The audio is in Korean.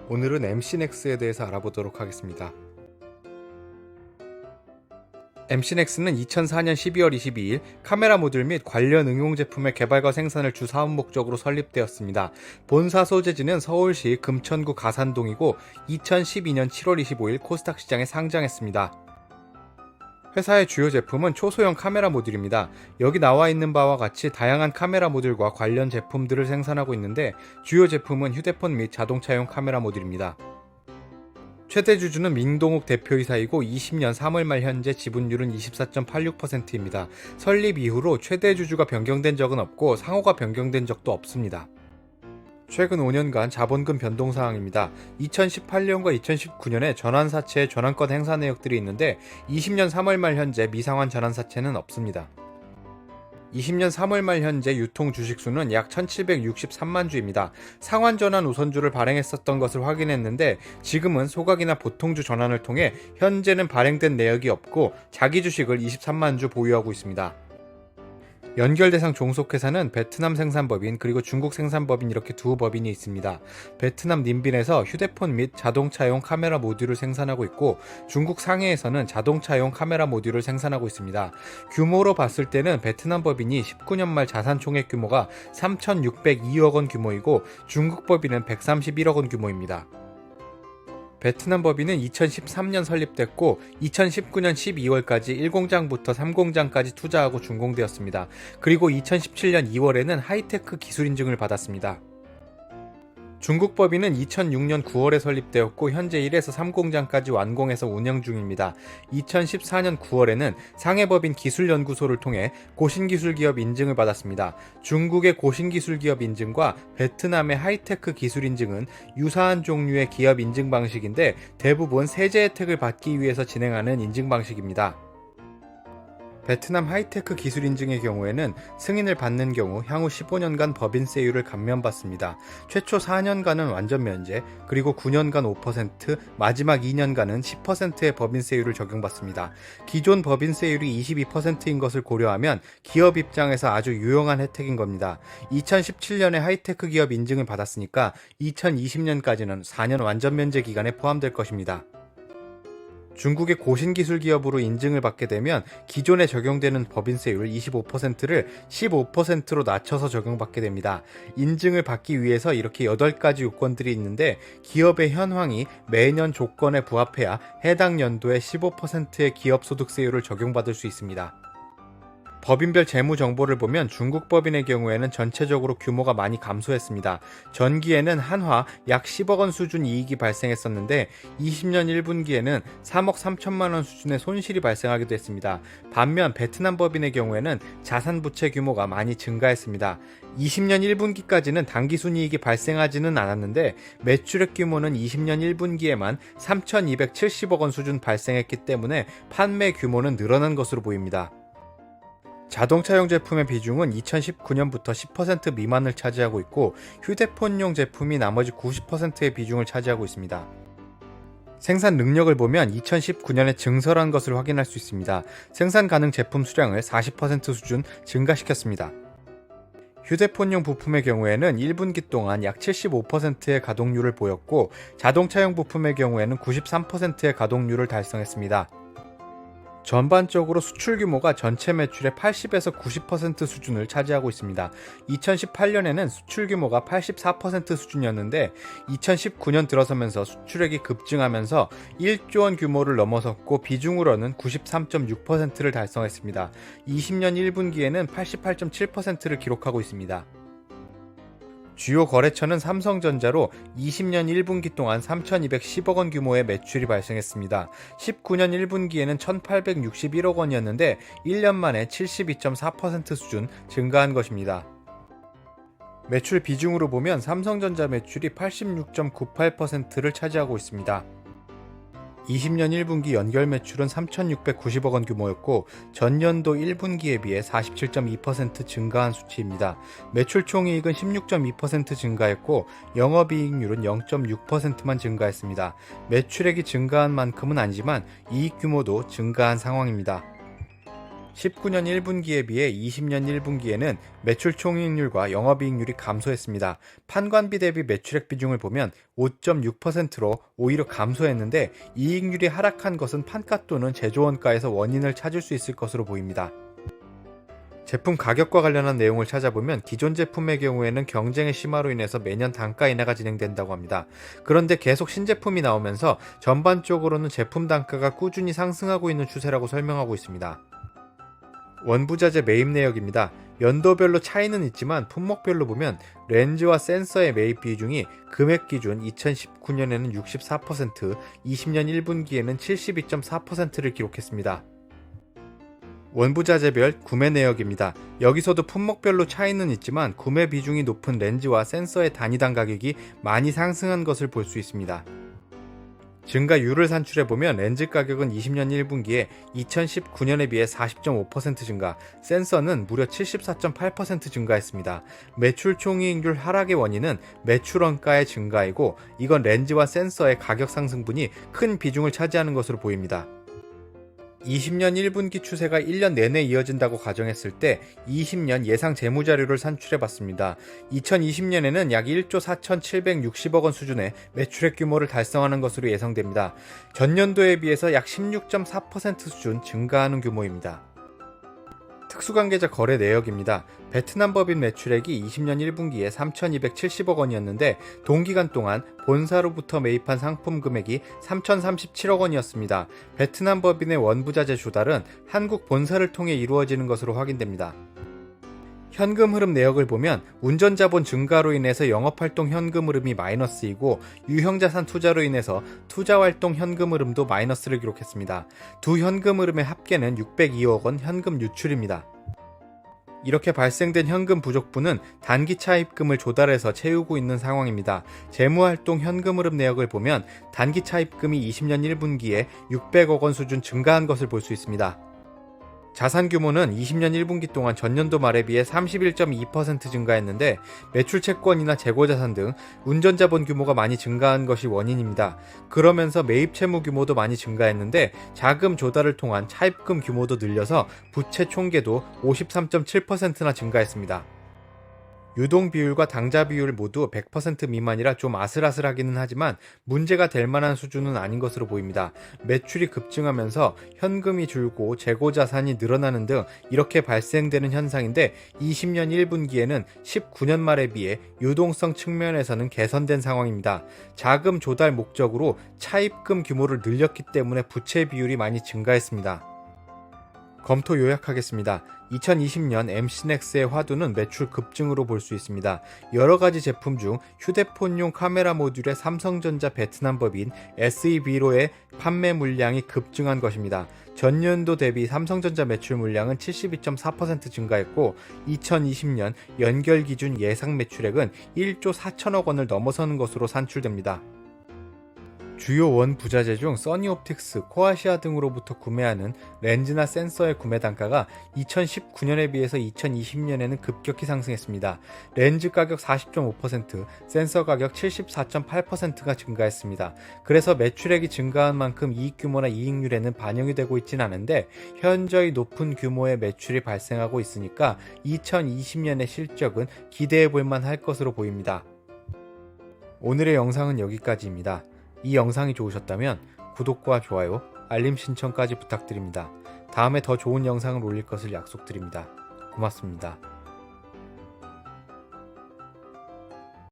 오늘은 MC넥스에 대해서 알아보도록 하겠습니다. MC넥스는 2004년 12월 22일 카메라 모듈 및 관련 응용 제품의 개발과 생산을 주 사업 목적으로 설립되었습니다. 본사 소재지는 서울시 금천구 가산동이고 2012년 7월 25일 코스닥 시장에 상장했습니다. 회사의 주요 제품은 초소형 카메라 모듈입니다. 여기 나와 있는 바와 같이 다양한 카메라 모듈과 관련 제품들을 생산하고 있는데 주요 제품은 휴대폰 및 자동차용 카메라 모듈입니다. 최대 주주는 민동욱 대표이사이고 20년 3월 말 현재 지분율은 24.86%입니다. 설립 이후로 최대 주주가 변경된 적은 없고 상호가 변경된 적도 없습니다. 최근 5년간 자본금 변동 사항입니다. 2018년과 2019년에 전환사채의 전환권 행사 내역들이 있는데 20년 3월 말 현재 미상환 전환사채는 없습니다. 20년 3월 말 현재 유통 주식수는 약 1763만 주입니다. 상환전환 우선주를 발행했었던 것을 확인했는데 지금은 소각이나 보통주 전환을 통해 현재는 발행된 내역이 없고 자기 주식을 23만 주 보유하고 있습니다. 연결 대상 종속회사는 베트남 생산법인 그리고 중국 생산법인 이렇게 두 법인이 있습니다. 베트남 님빈에서 휴대폰 및 자동차용 카메라 모듈을 생산하고 있고 중국 상해에서는 자동차용 카메라 모듈을 생산하고 있습니다. 규모로 봤을 때는 베트남 법인이 19년 말 자산 총액 규모가 3,602억 원 규모이고 중국 법인은 131억 원 규모입니다. 베트남 법인은 2013년 설립됐고 2019년 12월까지 1공장부터 3공장까지 투자하고 준공되었습니다. 그리고 2017년 2월에는 하이테크 기술 인증을 받았습니다. 중국 법인은 2006년 9월에 설립되었고 현재 1에서 3공장까지 완공해서 운영 중입니다. 2014년 9월에는 상해법인 기술연구소를 통해 고신기술기업 인증을 받았습니다. 중국의 고신기술기업 인증과 베트남의 하이테크 기술 인증은 유사한 종류의 기업 인증 방식인데 대부분 세제 혜택을 받기 위해서 진행하는 인증 방식입니다. 베트남 하이테크 기술 인증의 경우에는 승인을 받는 경우 향후 15년간 법인세율을 감면받습니다. 최초 4년간은 완전 면제, 그리고 9년간 5%, 마지막 2년간은 10%의 법인세율을 적용받습니다. 기존 법인세율이 22%인 것을 고려하면 기업 입장에서 아주 유용한 혜택인 겁니다. 2017년에 하이테크 기업 인증을 받았으니까 2020년까지는 4년 완전 면제 기간에 포함될 것입니다. 중국의 고신기술 기업으로 인증을 받게 되면 기존에 적용되는 법인세율 25%를 15%로 낮춰서 적용받게 됩니다. 인증을 받기 위해서 이렇게 8가지 요건들이 있는데 기업의 현황이 매년 조건에 부합해야 해당 연도에 15%의 기업소득세율을 적용받을 수 있습니다. 법인별 재무 정보를 보면 중국 법인의 경우에는 전체적으로 규모가 많이 감소했습니다. 전기에는 한화 약 10억 원 수준 이익이 발생했었는데 20년 1분기에는 3억 3천만 원 수준의 손실이 발생하기도 했습니다. 반면 베트남 법인의 경우에는 자산 부채 규모가 많이 증가했습니다. 20년 1분기까지는 당기순이익이 발생하지는 않았는데 매출액 규모는 20년 1분기에만 3,270억 원 수준 발생했기 때문에 판매 규모는 늘어난 것으로 보입니다. 자동차용 제품의 비중은 2019년부터 10% 미만을 차지하고 있고 휴대폰용 제품이 나머지 90%의 비중을 차지하고 있습니다. 생산 능력을 보면 2019년에 증설한 것을 확인할 수 있습니다. 생산 가능 제품 수량을 40% 수준 증가시켰습니다. 휴대폰용 부품의 경우에는 1분기 동안 약 75%의 가동률을 보였고 자동차용 부품의 경우에는 93%의 가동률을 달성했습니다. 전반적으로 수출 규모가 전체 매출의 80에서 90% 수준을 차지하고 있습니다. 2018년에는 수출 규모가 84% 수준이었는데 2019년 들어서면서 수출액이 급증하면서 1조 원 규모를 넘어섰고 비중으로는 93.6%를 달성했습니다. 20년 1분기에는 88.7%를 기록하고 있습니다. 주요 거래처는 삼성전자로 20년 1분기 동안 3,210억 원 규모의 매출이 발생했습니다. 19년 1분기에는 1,861억 원이었는데 1년 만에 72.4% 수준 증가한 것입니다. 매출 비중으로 보면 삼성전자 매출이 86.98%를 차지하고 있습니다. 20년 1분기 연결 매출은 3,690억 원 규모였고 전년도 1분기에 비해 47.2% 증가한 수치입니다. 매출 총이익은 16.2% 증가했고 영업이익률은 0.6%만 증가했습니다. 매출액이 증가한 만큼은 아니지만 이익 규모도 증가한 상황입니다. 19년 1분기에 비해 20년 1분기에는 매출 총이익률과 영업이익률이 감소했습니다. 판관비 대비 매출액 비중을 보면 5.6%로 오히려 감소했는데 이익률이 하락한 것은 판가 또는 제조원가에서 원인을 찾을 수 있을 것으로 보입니다. 제품 가격과 관련한 내용을 찾아보면 기존 제품의 경우에는 경쟁의 심화로 인해서 매년 단가 인하가 진행된다고 합니다. 그런데 계속 신제품이 나오면서 전반적으로는 제품 단가가 꾸준히 상승하고 있는 추세라고 설명하고 있습니다. 원부자재 매입 내역입니다. 연도별로 차이는 있지만 품목별로 보면 렌즈와 센서의 매입 비중이 금액 기준 2019년에는 64%, 20년 1분기에는 72.4%를 기록했습니다. 원부자재별 구매 내역입니다. 여기서도 품목별로 차이는 있지만 구매 비중이 높은 렌즈와 센서의 단위당 가격이 많이 상승한 것을 볼 수 있습니다. 증가율을 산출해보면 렌즈 가격은 20년 1분기에 2019년에 비해 40.5% 증가, 센서는 무려 74.8% 증가했습니다. 매출 총이익률 하락의 원인은 매출 원가의 증가이고 이건 렌즈와 센서의 가격 상승분이 큰 비중을 차지하는 것으로 보입니다. 20년 1분기 추세가 1년 내내 이어진다고 가정했을 때 20년 예상 재무자료를 산출해봤습니다. 2020년에는 약 1조 4,760억 원 수준의 매출액 규모를 달성하는 것으로 예상됩니다. 전년도에 비해서 약 16.4% 수준 증가하는 규모입니다. 특수관계자 거래 내역입니다. 베트남 법인 매출액이 20년 1분기에 3,270억 원이었는데 동기간 동안 본사로부터 매입한 상품 금액이 3,037억 원이었습니다. 베트남 법인의 원부자재 조달은 한국 본사를 통해 이루어지는 것으로 확인됩니다. 현금 흐름 내역을 보면 운전자본 증가로 인해서 영업활동 현금 흐름이 마이너스이고 유형자산 투자로 인해서 투자활동 현금 흐름도 마이너스를 기록했습니다. 두 현금 흐름의 합계는 602억 원 현금 유출입니다. 이렇게 발생된 현금 부족분은 단기 차입금을 조달해서 채우고 있는 상황입니다. 재무활동 현금 흐름 내역을 보면 단기 차입금이 20년 1분기에 600억 원 수준 증가한 것을 볼 수 있습니다. 자산 규모는 20년 1분기 동안 전년도 말에 비해 31.2% 증가했는데 매출 채권이나 재고자산 등 운전자본 규모가 많이 증가한 것이 원인입니다. 그러면서 매입 채무 규모도 많이 증가했는데 자금 조달을 통한 차입금 규모도 늘려서 부채 총계도 53.7%나 증가했습니다. 유동 비율과 당좌 비율 모두 100% 미만이라 좀 아슬아슬하기는 하지만 문제가 될 만한 수준은 아닌 것으로 보입니다. 매출이 급증하면서 현금이 줄고 재고자산이 늘어나는 등 이렇게 발생되는 현상인데 20년 1분기에는 19년 말에 비해 유동성 측면에서는 개선된 상황입니다. 자금 조달 목적으로 차입금 규모를 늘렸기 때문에 부채 비율이 많이 증가했습니다. 검토 요약하겠습니다. 2020년 MC넥스의 화두는 매출 급증으로 볼 수 있습니다. 여러가지 제품 중 휴대폰용 카메라 모듈의 삼성전자 베트남 법인 SEB로의 판매 물량이 급증한 것입니다. 전년도 대비 삼성전자 매출 물량은 72.4% 증가했고 2020년 연결 기준 예상 매출액은 1조 4천억 원을 넘어서는 것으로 산출됩니다. 주요 원 부자재 중 써니옵틱스, 코아시아 등으로부터 구매하는 렌즈나 센서의 구매 단가가 2019년에 비해서 2020년에는 급격히 상승했습니다. 렌즈 가격 40.5%, 센서 가격 74.8%가 증가했습니다. 그래서 매출액이 증가한 만큼 이익 규모나 이익률에는 반영이 되고 있진 않은데 현저히 높은 규모의 매출이 발생하고 있으니까 2020년의 실적은 기대해 볼 만할 것으로 보입니다. 오늘의 영상은 여기까지입니다. 이 영상이 좋으셨다면 구독과 좋아요, 알림 신청까지 부탁드립니다. 다음에 더 좋은 영상을 올릴 것을 약속드립니다. 고맙습니다.